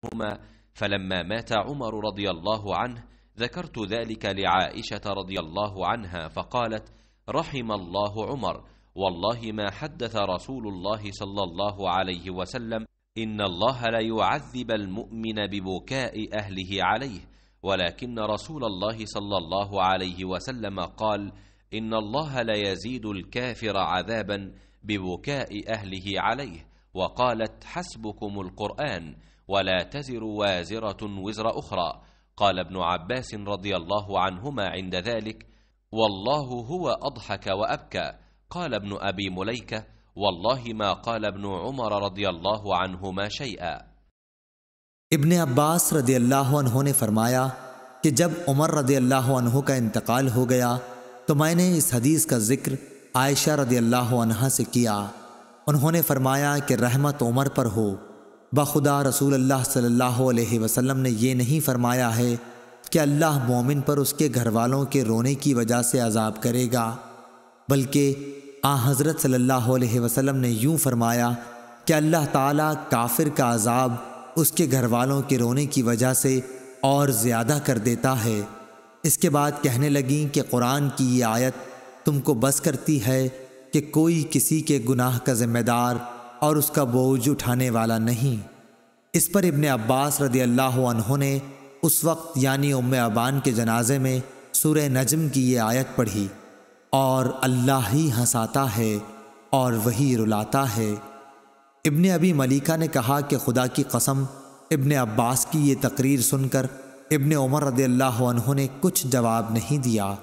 عنهما. فلما مات عمر رضي الله عنه ذكرت ذلك لعائشة رضي الله عنها فقالت: رحم الله عمر، والله ما حدث رسول الله صلى الله عليه وسلم إن الله لا يعذب المؤمن ببكاء أهله عليه، ولكن رسول الله صلى الله عليه وسلم قال: إن الله لا يزيد الكافر عذابا ببكاء أهله عليه. وقالت: حسبكم القرآن ولا تزر وازرة وزر أخرى. قال ابن عباس رضي الله عنهما عند ذلك: والله هو أضحك وأبكى. قال ابن أبي مليكة: والله ما قال ابن عمر رضي الله عنهما शैआ। इब्ने अब्बास रदी अल्लाह अन्हु ने फरमाया कि जब उमर रदी अल्लाह अन्हु का इंतकाल हो गया तो मैंने इस हदीस का जिक्र आयशा रदी अल्लाह अन्हा से किया। उन्होंने फरमाया कि रहमत उमर पर हो, बखुदा रसूल अल्लाह सल्लल्लाहु अलैहि वसल्लम ने ये नहीं फरमाया है कि अल्लाह मोमिन पर उसके घर वालों के रोने की वजह से अजाब करेगा, बल्कि हज़रत सल्लल्लाहु अलैहि वसल्लम ने यूँ फरमाया कि अल्लाह ताला काफिर का अजाब उसके घर वालों के रोने की वजह से और ज़्यादा कर देता है। इसके बाद कहने लगी कि कुरान की ये आयत तुमको बस करती है कि कोई किसी के गुनाह का ज़िम्मेदार और उसका बोझ उठाने वाला नहीं। इस पर इब्ने अब्बास रदी अल्लाह अन्हु ने उस वक्त यानी उम्मे अबान के जनाजे में सूरह नजम की ये आयत पढ़ी, और अल्लाह ही हंसाता है और वही रुलाता है। इब्ने अबी मलीका ने कहा कि खुदा की कसम, इब्ने अब्बास की ये तकरीर सुनकर इब्ने उमर रज़ियल्लाहु अन्हु ने कुछ जवाब नहीं दिया।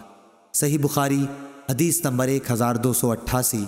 सही बुखारी हदीस नंबर 1288।